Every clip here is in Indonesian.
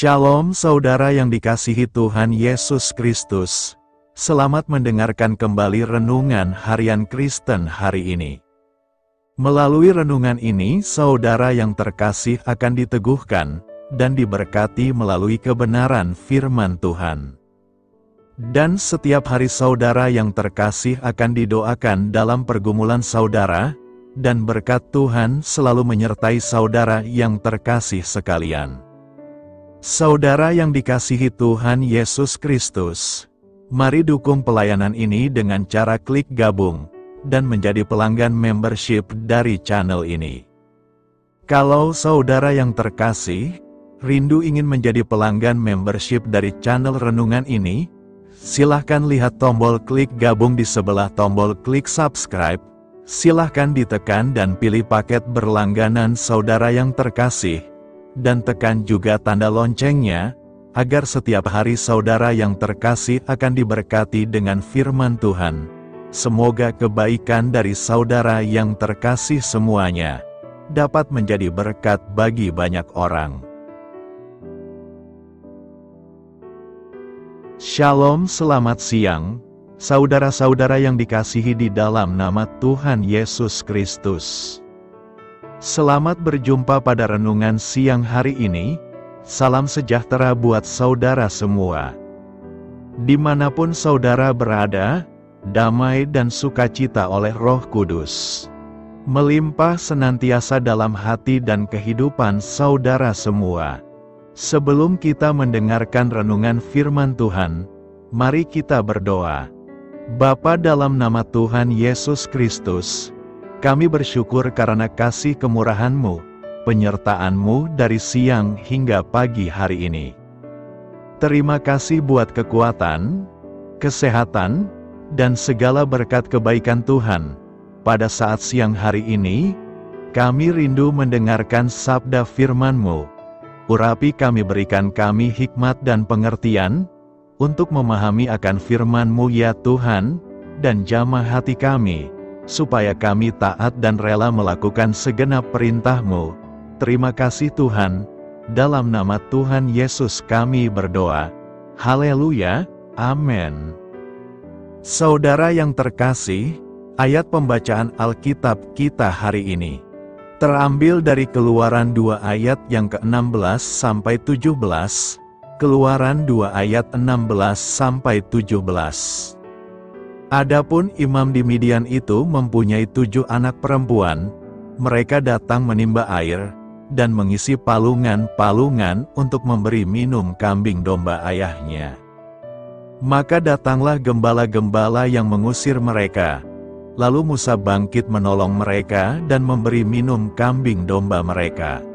Shalom saudara yang dikasihi Tuhan Yesus Kristus. Selamat mendengarkan kembali renungan harian Kristen hari ini. Melalui renungan ini, saudara yang terkasih akan diteguhkan dan diberkati melalui kebenaran firman Tuhan. Dan setiap hari saudara yang terkasih akan didoakan dalam pergumulan saudara, dan berkat Tuhan selalu menyertai saudara yang terkasih sekalian. Saudara yang dikasihi Tuhan Yesus Kristus, mari dukung pelayanan ini dengan cara klik gabung dan menjadi pelanggan membership dari channel ini. Kalau saudara yang terkasih, rindu ingin menjadi pelanggan membership dari channel renungan ini, silahkan lihat tombol klik gabung di sebelah tombol klik subscribe, silahkan ditekan dan pilih paket berlangganan saudara yang terkasih, dan tekan juga tanda loncengnya, agar setiap hari saudara yang terkasih akan diberkati dengan firman Tuhan. Semoga kebaikan dari saudara yang terkasih semuanya dapat menjadi berkat bagi banyak orang. Shalom, selamat siang, saudara-saudara yang dikasihi di dalam nama Tuhan Yesus Kristus. Selamat berjumpa pada renungan siang hari ini. Salam sejahtera buat saudara semua. Dimanapun saudara berada, damai dan sukacita oleh Roh Kudus melimpah senantiasa dalam hati dan kehidupan saudara semua. Sebelum kita mendengarkan renungan firman Tuhan, mari kita berdoa. Bapa, dalam nama Tuhan Yesus Kristus, kami bersyukur karena kasih kemurahan-Mu, penyertaan-Mu dari siang hingga pagi hari ini. Terima kasih buat kekuatan, kesehatan, dan segala berkat kebaikan Tuhan. Pada saat siang hari ini, kami rindu mendengarkan sabda firman-Mu. Urapi kami, berikan kami hikmat dan pengertian, untuk memahami akan firman-Mu ya Tuhan, dan jamah hati kami, supaya kami taat dan rela melakukan segenap perintah-Mu. Terima kasih Tuhan, dalam nama Tuhan Yesus kami berdoa. Haleluya, amin. Saudara yang terkasih, ayat pembacaan Alkitab kita hari ini terambil dari Keluaran 2 ayat yang ke-16 sampai 17, Keluaran 2 ayat 16 sampai 17. Adapun imam di Midian itu mempunyai 7 anak perempuan. Mereka datang menimba air, dan mengisi palungan-palungan untuk memberi minum kambing domba ayahnya. Maka datanglah gembala-gembala yang mengusir mereka. Lalu Musa bangkit menolong mereka dan memberi minum kambing domba mereka.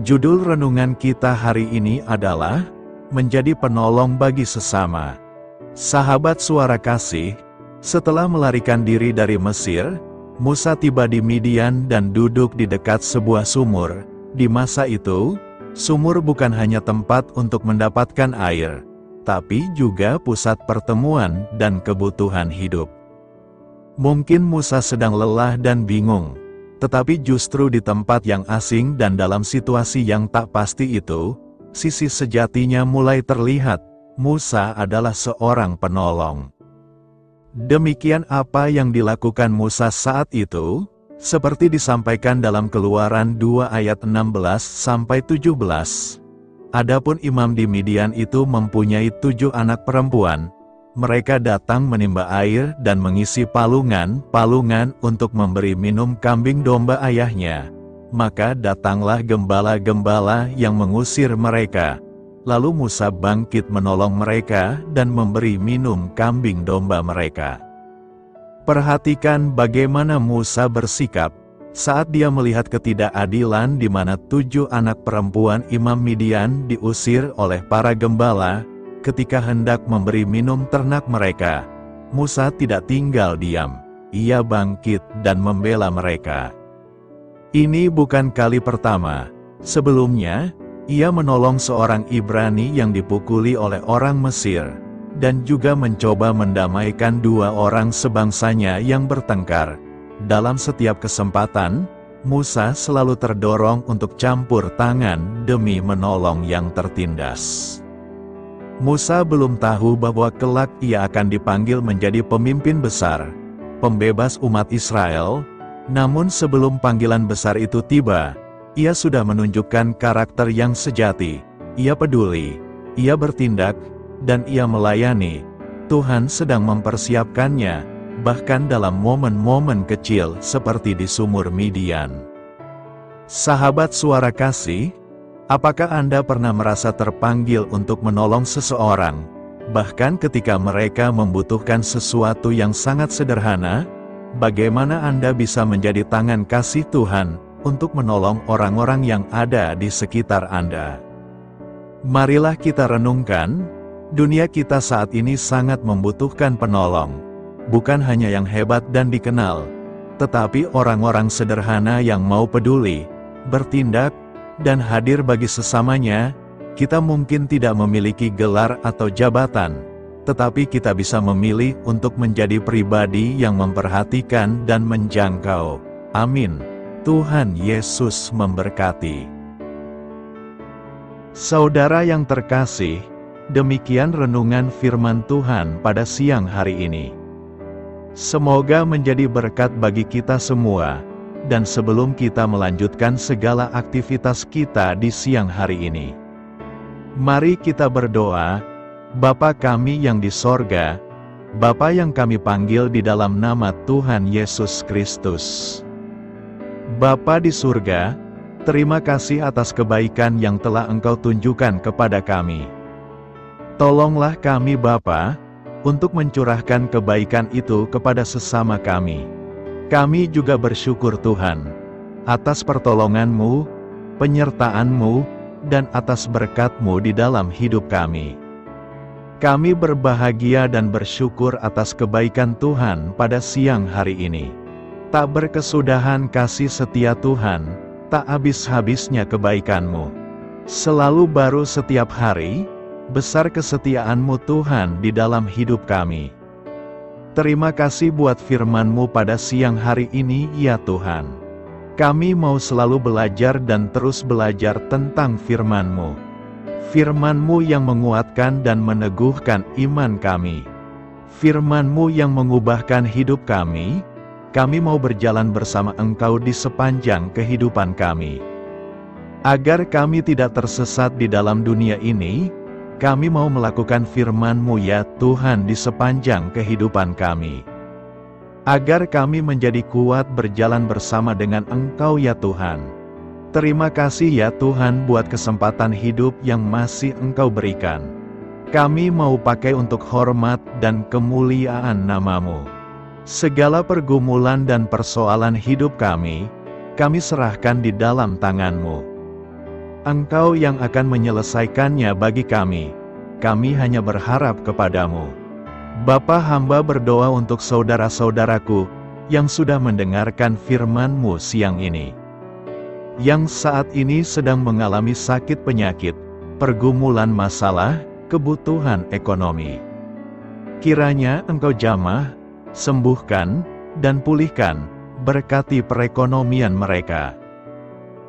Judul renungan kita hari ini adalah Menjadi Penolong Bagi Sesama. Sahabat suara kasih, setelah melarikan diri dari Mesir, Musa tiba di Midian dan duduk di dekat sebuah sumur. Di masa itu, sumur bukan hanya tempat untuk mendapatkan air, tapi juga pusat pertemuan dan kebutuhan hidup. Mungkin Musa sedang lelah dan bingung, tetapi justru di tempat yang asing dan dalam situasi yang tak pasti itu, sisi sejatinya mulai terlihat. Musa adalah seorang penolong. Demikian apa yang dilakukan Musa saat itu, seperti disampaikan dalam Keluaran 2 ayat 16 sampai 17. Adapun imam di Midian itu mempunyai 7 anak perempuan. Mereka datang menimba air dan mengisi palungan-palungan untuk memberi minum kambing domba ayahnya. Maka datanglah gembala-gembala yang mengusir mereka. Lalu Musa bangkit menolong mereka dan memberi minum kambing domba mereka. Perhatikan bagaimana Musa bersikap saat dia melihat ketidakadilan di mana 7 anak perempuan imam Midian diusir oleh para gembala. Ketika hendak memberi minum ternak mereka, Musa tidak tinggal diam. Ia bangkit dan membela mereka. Ini bukan kali pertama. Sebelumnya, ia menolong seorang Ibrani yang dipukuli oleh orang Mesir, dan juga mencoba mendamaikan 2 orang sebangsanya yang bertengkar. Dalam setiap kesempatan, Musa selalu terdorong untuk campur tangan demi menolong yang tertindas. Musa belum tahu bahwa kelak ia akan dipanggil menjadi pemimpin besar, pembebas umat Israel, namun sebelum panggilan besar itu tiba, ia sudah menunjukkan karakter yang sejati. Ia peduli, ia bertindak, dan ia melayani. Tuhan sedang mempersiapkannya, bahkan dalam momen-momen kecil seperti di sumur Midian. Sahabat Suara Kasih, apakah Anda pernah merasa terpanggil untuk menolong seseorang, bahkan ketika mereka membutuhkan sesuatu yang sangat sederhana? Bagaimana Anda bisa menjadi tangan kasih Tuhan untuk menolong orang-orang yang ada di sekitar Anda? Marilah kita renungkan, dunia kita saat ini sangat membutuhkan penolong. Bukan hanya yang hebat dan dikenal, tetapi orang-orang sederhana yang mau peduli, bertindak, dan hadir bagi sesamanya. Kita mungkin tidak memiliki gelar atau jabatan, tetapi kita bisa memilih untuk menjadi pribadi yang memperhatikan dan menjangkau. Amin. Tuhan Yesus memberkati. Saudara yang terkasih, demikian renungan firman Tuhan pada siang hari ini. Semoga menjadi berkat bagi kita semua. Dan sebelum kita melanjutkan segala aktivitas kita di siang hari ini, mari kita berdoa. Bapa kami yang di sorga, Bapa yang kami panggil di dalam nama Tuhan Yesus Kristus. Bapa di surga, terima kasih atas kebaikan yang telah Engkau tunjukkan kepada kami. Tolonglah kami Bapa, untuk mencurahkan kebaikan itu kepada sesama kami. Kami juga bersyukur Tuhan, atas pertolongan-Mu, penyertaan-Mu, dan atas berkat-Mu di dalam hidup kami. Kami berbahagia dan bersyukur atas kebaikan Tuhan pada siang hari ini. Tak berkesudahan kasih setia Tuhan, tak habis-habisnya kebaikan-Mu. Selalu baru setiap hari, besar kesetiaan-Mu Tuhan di dalam hidup kami. Terima kasih buat firman-Mu pada siang hari ini ya Tuhan. Kami mau selalu belajar dan terus belajar tentang firman-Mu. Firman-Mu yang menguatkan dan meneguhkan iman kami. Firman-Mu yang mengubahkan hidup kami. Kami mau berjalan bersama Engkau di sepanjang kehidupan kami. Agar kami tidak tersesat di dalam dunia ini, kami mau melakukan firman-Mu ya Tuhan di sepanjang kehidupan kami. Agar kami menjadi kuat berjalan bersama dengan Engkau ya Tuhan. Terima kasih ya Tuhan buat kesempatan hidup yang masih Engkau berikan. Kami mau pakai untuk hormat dan kemuliaan nama-Mu. Segala pergumulan dan persoalan hidup kami serahkan di dalam tangan-Mu. Engkau yang akan menyelesaikannya bagi kami. Kami hanya berharap kepadamu. Bapa, hamba berdoa untuk saudara-saudaraku yang sudah mendengarkan firman-Mu siang ini. Yang saat ini sedang mengalami sakit penyakit, pergumulan masalah, kebutuhan ekonomi. Kiranya Engkau jamah, sembuhkan, dan pulihkan, berkati perekonomian mereka.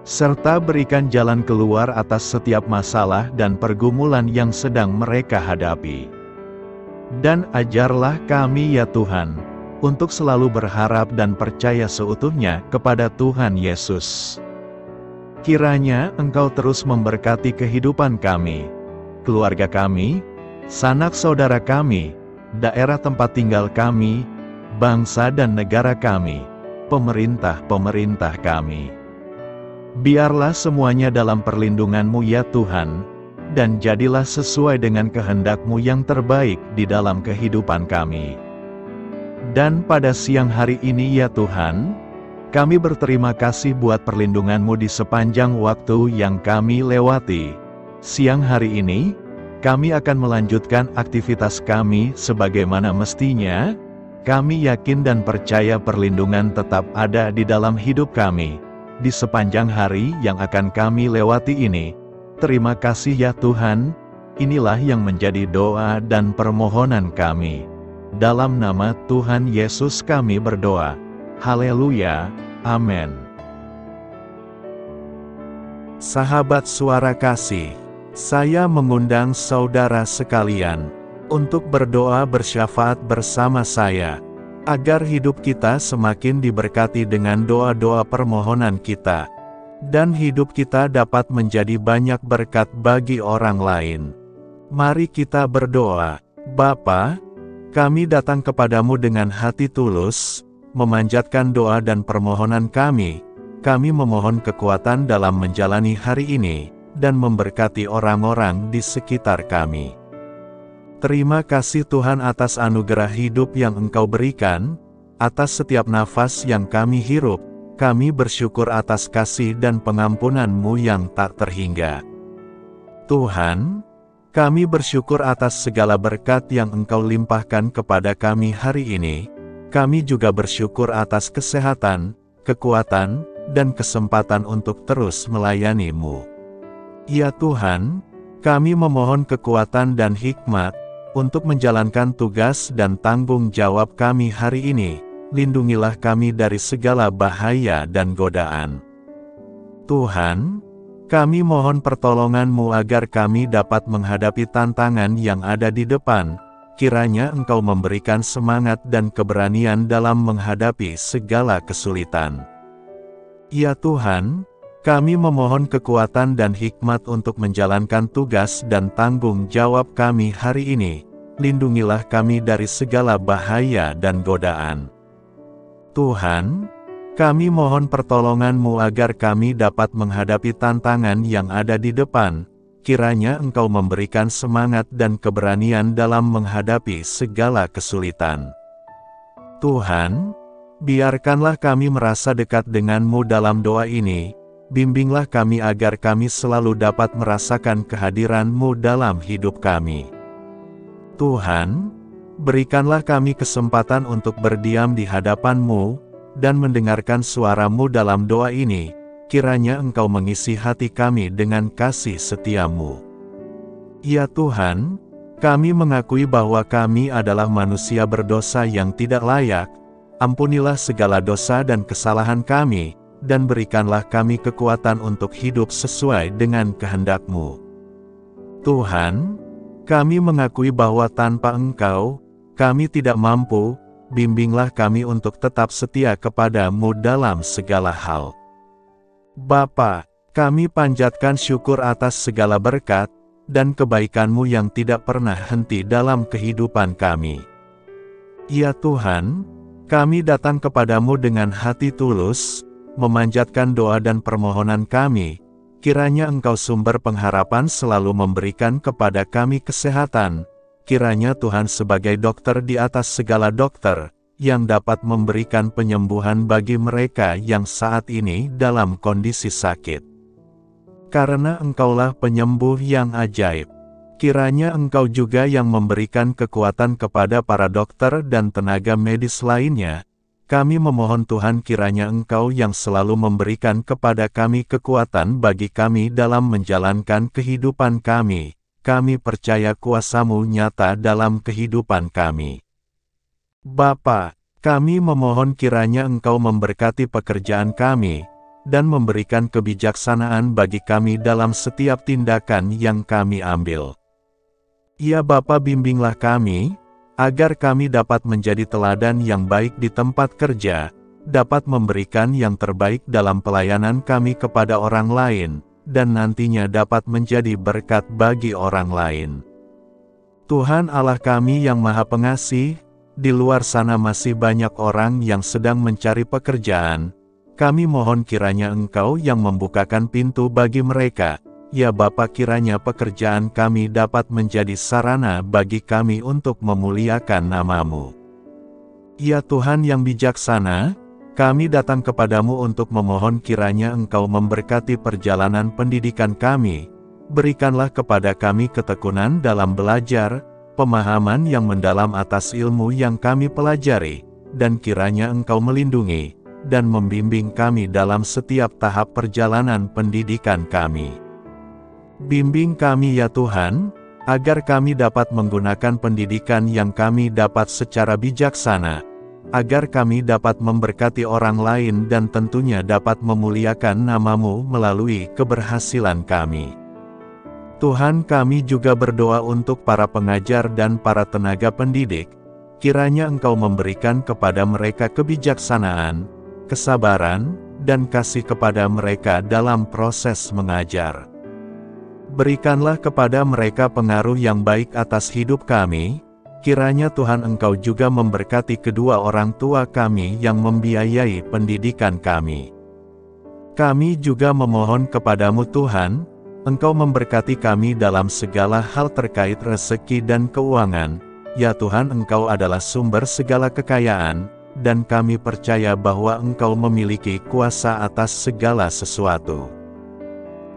Serta berikan jalan keluar atas setiap masalah dan pergumulan yang sedang mereka hadapi. Dan ajarlah kami ya Tuhan, untuk selalu berharap dan percaya seutuhnya kepada Tuhan Yesus. Kiranya Engkau terus memberkati kehidupan kami, keluarga kami, sanak saudara kami, daerah tempat tinggal kami, bangsa dan negara kami, pemerintah-pemerintah kami. Biarlah semuanya dalam perlindungan-Mu ya Tuhan, dan jadilah sesuai dengan kehendak-Mu yang terbaik di dalam kehidupan kami. Dan pada siang hari ini ya Tuhan, kami berterima kasih buat perlindungan-Mu di sepanjang waktu yang kami lewati. Siang hari ini, kami akan melanjutkan aktivitas kami sebagaimana mestinya. Kami yakin dan percaya perlindungan tetap ada di dalam hidup kami di sepanjang hari yang akan kami lewati ini. Terima kasih ya Tuhan, inilah yang menjadi doa dan permohonan kami. Dalam nama Tuhan Yesus kami berdoa. Haleluya, amin. Sahabat Suara Kasih, saya mengundang saudara sekalian untuk berdoa bersyafaat bersama saya, agar hidup kita semakin diberkati dengan doa-doa permohonan kita, dan hidup kita dapat menjadi banyak berkat bagi orang lain. Mari kita berdoa. Bapa, kami datang kepadamu dengan hati tulus, memanjatkan doa dan permohonan kami. Kami memohon kekuatan dalam menjalani hari ini, dan memberkati orang-orang di sekitar kami. Terima kasih Tuhan atas anugerah hidup yang Engkau berikan, atas setiap nafas yang kami hirup. Kami bersyukur atas kasih dan pengampunan-Mu yang tak terhingga. Tuhan, kami bersyukur atas segala berkat yang Engkau limpahkan kepada kami hari ini. Kami juga bersyukur atas kesehatan, kekuatan, dan kesempatan untuk terus melayani-Mu. Ya Tuhan, kami memohon kekuatan dan hikmat untuk menjalankan tugas dan tanggung jawab kami hari ini. Lindungilah kami dari segala bahaya dan godaan. Tuhan, kami mohon pertolongan-Mu agar kami dapat menghadapi tantangan yang ada di depan. Kiranya Engkau memberikan semangat dan keberanian dalam menghadapi segala kesulitan. Ya Tuhan, kami memohon kekuatan dan hikmat untuk menjalankan tugas dan tanggung jawab kami hari ini. Lindungilah kami dari segala bahaya dan godaan. Tuhan, kami mohon pertolongan-Mu agar kami dapat menghadapi tantangan yang ada di depan. Kiranya Engkau memberikan semangat dan keberanian dalam menghadapi segala kesulitan. Tuhan, biarkanlah kami merasa dekat dengan-Mu dalam doa ini. Bimbinglah kami agar kami selalu dapat merasakan kehadiran-Mu dalam hidup kami. Tuhan, berikanlah kami kesempatan untuk berdiam di hadapan-Mu, dan mendengarkan suara-Mu dalam doa ini. Kiranya Engkau mengisi hati kami dengan kasih setia-Mu. Ya Tuhan, kami mengakui bahwa kami adalah manusia berdosa yang tidak layak. Ampunilah segala dosa dan kesalahan kami, dan berikanlah kami kekuatan untuk hidup sesuai dengan kehendak-Mu. Tuhan, kami mengakui bahwa tanpa Engkau, kami tidak mampu. Bimbinglah kami untuk tetap setia kepada-Mu dalam segala hal. Bapa, kami panjatkan syukur atas segala berkat, dan kebaikan-Mu yang tidak pernah henti dalam kehidupan kami. Ya Tuhan, kami datang kepadamu dengan hati tulus, memanjatkan doa dan permohonan kami. Kiranya Engkau sumber pengharapan selalu memberikan kepada kami kesehatan. Kiranya Tuhan sebagai dokter di atas segala dokter, yang dapat memberikan penyembuhan bagi mereka yang saat ini dalam kondisi sakit. Karena Engkaulah penyembuh yang ajaib. Kiranya Engkau juga yang memberikan kekuatan kepada para dokter dan tenaga medis lainnya. Kami memohon Tuhan kiranya Engkau yang selalu memberikan kepada kami kekuatan bagi kami dalam menjalankan kehidupan kami. Kami percaya kuasa-Mu nyata dalam kehidupan kami. Bapa, kami memohon kiranya Engkau memberkati pekerjaan kami, dan memberikan kebijaksanaan bagi kami dalam setiap tindakan yang kami ambil. Ya Bapa, bimbinglah kami, agar kami dapat menjadi teladan yang baik di tempat kerja, dapat memberikan yang terbaik dalam pelayanan kami kepada orang lain, dan nantinya dapat menjadi berkat bagi orang lain. Tuhan Allah kami yang Maha Pengasih, di luar sana masih banyak orang yang sedang mencari pekerjaan. Kami mohon kiranya Engkau yang membukakan pintu bagi mereka. Ya Bapa, kiranya pekerjaan kami dapat menjadi sarana bagi kami untuk memuliakan nama-Mu. Ya Tuhan yang bijaksana, kami datang kepadamu untuk memohon kiranya Engkau memberkati perjalanan pendidikan kami. Berikanlah kepada kami ketekunan dalam belajar, pemahaman yang mendalam atas ilmu yang kami pelajari, dan kiranya Engkau melindungi dan membimbing kami dalam setiap tahap perjalanan pendidikan kami. Bimbing kami ya Tuhan, agar kami dapat menggunakan pendidikan yang kami dapat secara bijaksana. agar kami dapat memberkati orang lain dan tentunya dapat memuliakan nama-Mu melalui keberhasilan kami. Tuhan, kami juga berdoa untuk para pengajar dan para tenaga pendidik, kiranya Engkau memberikan kepada mereka kebijaksanaan, kesabaran, dan kasih kepada mereka dalam proses mengajar. Berikanlah kepada mereka pengaruh yang baik atas hidup kami. Kiranya Tuhan Engkau juga memberkati kedua orang tua kami yang membiayai pendidikan kami. Kami juga memohon kepadamu Tuhan, Engkau memberkati kami dalam segala hal terkait rezeki dan keuangan. Ya Tuhan, Engkau adalah sumber segala kekayaan, dan kami percaya bahwa Engkau memiliki kuasa atas segala sesuatu.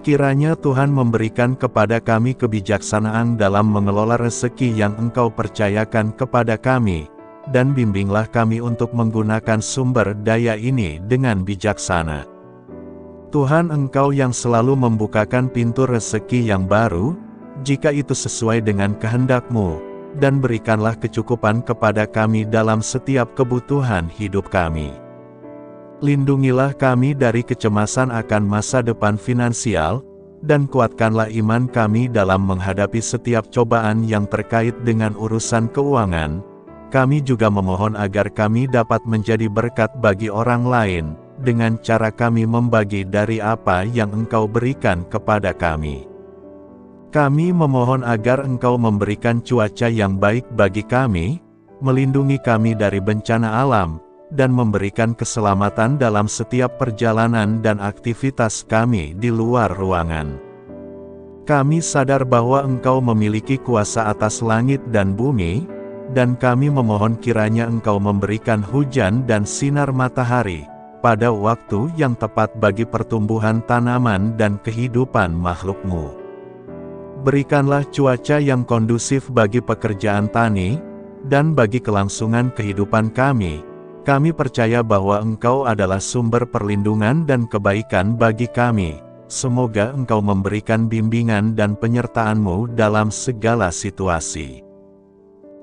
Kiranya Tuhan memberikan kepada kami kebijaksanaan dalam mengelola rezeki yang Engkau percayakan kepada kami, dan bimbinglah kami untuk menggunakan sumber daya ini dengan bijaksana. Tuhan, Engkau yang selalu membukakan pintu rezeki yang baru, jika itu sesuai dengan kehendak-Mu, dan berikanlah kecukupan kepada kami dalam setiap kebutuhan hidup kami. Lindungilah kami dari kecemasan akan masa depan finansial, dan kuatkanlah iman kami dalam menghadapi setiap cobaan yang terkait dengan urusan keuangan. Kami juga memohon agar kami dapat menjadi berkat bagi orang lain, dengan cara kami membagi dari apa yang Engkau berikan kepada kami. Kami memohon agar Engkau memberikan cuaca yang baik bagi kami, melindungi kami dari bencana alam, dan memberikan keselamatan dalam setiap perjalanan dan aktivitas kami di luar ruangan. Kami sadar bahwa Engkau memiliki kuasa atas langit dan bumi, dan kami memohon kiranya Engkau memberikan hujan dan sinar matahari pada waktu yang tepat bagi pertumbuhan tanaman dan kehidupan makhluk-Mu. Berikanlah cuaca yang kondusif bagi pekerjaan tani, dan bagi kelangsungan kehidupan kami. Kami percaya bahwa Engkau adalah sumber perlindungan dan kebaikan bagi kami. Semoga Engkau memberikan bimbingan dan penyertaan-Mu dalam segala situasi.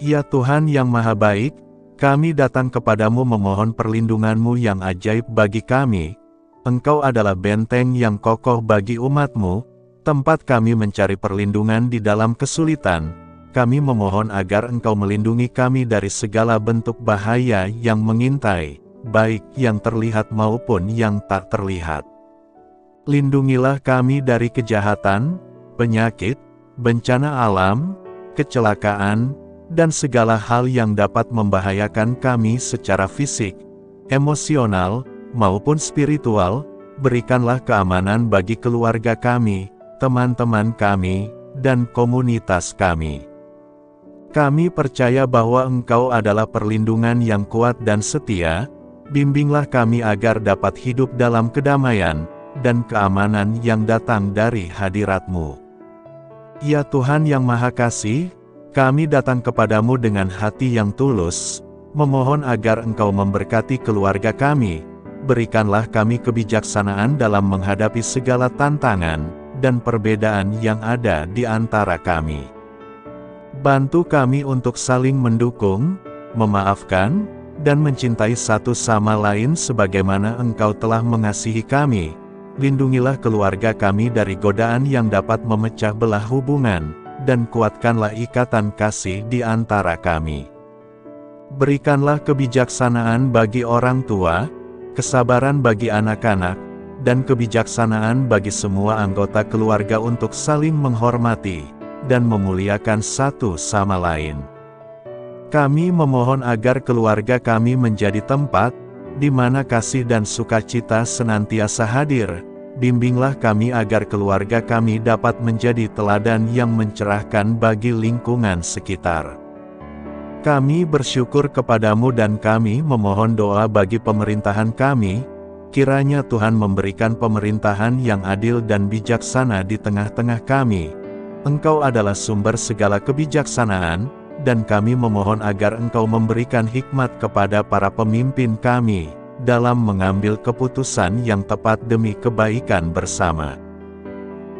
Ya Tuhan yang Maha Baik, kami datang kepadamu memohon perlindungan-Mu yang ajaib bagi kami. Engkau adalah benteng yang kokoh bagi umat-Mu, tempat kami mencari perlindungan di dalam kesulitan. Kami memohon agar Engkau melindungi kami dari segala bentuk bahaya yang mengintai, baik yang terlihat maupun yang tak terlihat. Lindungilah kami dari kejahatan, penyakit, bencana alam, kecelakaan, dan segala hal yang dapat membahayakan kami secara fisik, emosional, maupun spiritual. Berikanlah keamanan bagi keluarga kami, teman-teman kami, dan komunitas kami. Kami percaya bahwa Engkau adalah perlindungan yang kuat dan setia. Bimbinglah kami agar dapat hidup dalam kedamaian dan keamanan yang datang dari hadirat-Mu. Ya Tuhan yang Maha Kasih, kami datang kepadamu dengan hati yang tulus, memohon agar Engkau memberkati keluarga kami. Berikanlah kami kebijaksanaan dalam menghadapi segala tantangan dan perbedaan yang ada di antara kami. Bantu kami untuk saling mendukung, memaafkan, dan mencintai satu sama lain sebagaimana Engkau telah mengasihi kami. Lindungilah keluarga kami dari godaan yang dapat memecah belah hubungan, dan kuatkanlah ikatan kasih di antara kami. Berikanlah kebijaksanaan bagi orang tua, kesabaran bagi anak-anak, dan kebijaksanaan bagi semua anggota keluarga untuk saling menghormati dan memuliakan satu sama lain. Kami memohon agar keluarga kami menjadi tempat di mana kasih dan sukacita senantiasa hadir. Bimbinglah kami agar keluarga kami dapat menjadi teladan yang mencerahkan bagi lingkungan sekitar. Kami bersyukur kepadamu dan kami memohon doa bagi pemerintahan kami. Kiranya Tuhan memberikan pemerintahan yang adil dan bijaksana di tengah-tengah kami. Engkau adalah sumber segala kebijaksanaan, dan kami memohon agar Engkau memberikan hikmat kepada para pemimpin kami, dalam mengambil keputusan yang tepat demi kebaikan bersama.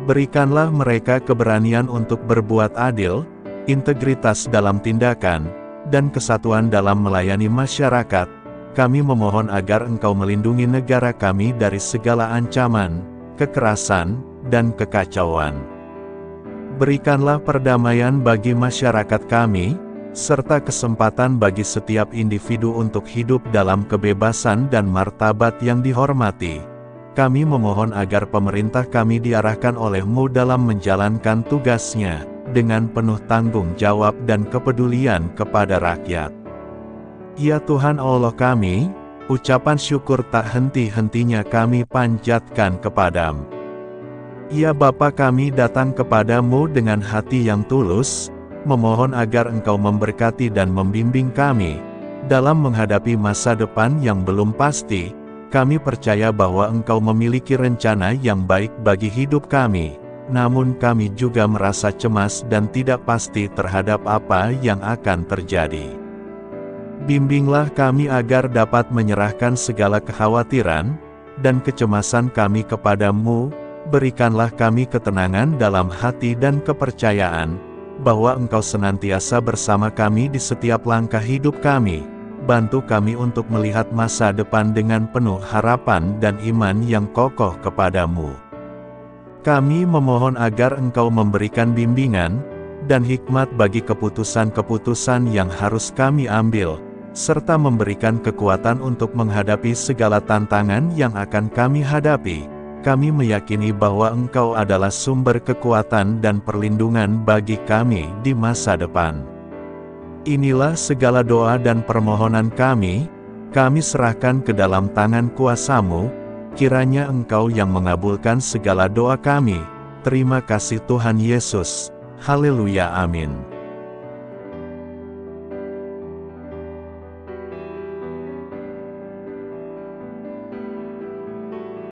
Berikanlah mereka keberanian untuk berbuat adil, integritas dalam tindakan, dan kesatuan dalam melayani masyarakat. kami memohon agar Engkau melindungi negara kami dari segala ancaman, kekerasan, dan kekacauan. Berikanlah perdamaian bagi masyarakat kami, serta kesempatan bagi setiap individu untuk hidup dalam kebebasan dan martabat yang dihormati. Kami memohon agar pemerintah kami diarahkan oleh-Mu dalam menjalankan tugasnya, dengan penuh tanggung jawab dan kepedulian kepada rakyat. Ya Tuhan Allah kami, ucapan syukur tak henti-hentinya kami panjatkan kepadamu. Ya Bapa, kami datang kepadamu dengan hati yang tulus, memohon agar Engkau memberkati dan membimbing kami, dalam menghadapi masa depan yang belum pasti. Kami percaya bahwa Engkau memiliki rencana yang baik bagi hidup kami, namun kami juga merasa cemas dan tidak pasti terhadap apa yang akan terjadi. Bimbinglah kami agar dapat menyerahkan segala kekhawatiran dan kecemasan kami kepadamu. Berikanlah kami ketenangan dalam hati dan kepercayaan bahwa Engkau senantiasa bersama kami di setiap langkah hidup kami. Bantu kami untuk melihat masa depan dengan penuh harapan dan iman yang kokoh kepadamu. Kami memohon agar Engkau memberikan bimbingan dan hikmat bagi keputusan-keputusan yang harus kami ambil, serta memberikan kekuatan untuk menghadapi segala tantangan yang akan kami hadapi. Kami meyakini bahwa Engkau adalah sumber kekuatan dan perlindungan bagi kami di masa depan. Inilah segala doa dan permohonan kami serahkan ke dalam tangan kuasa-Mu, kiranya Engkau yang mengabulkan segala doa kami. Terima kasih Tuhan Yesus. Haleluya, amin.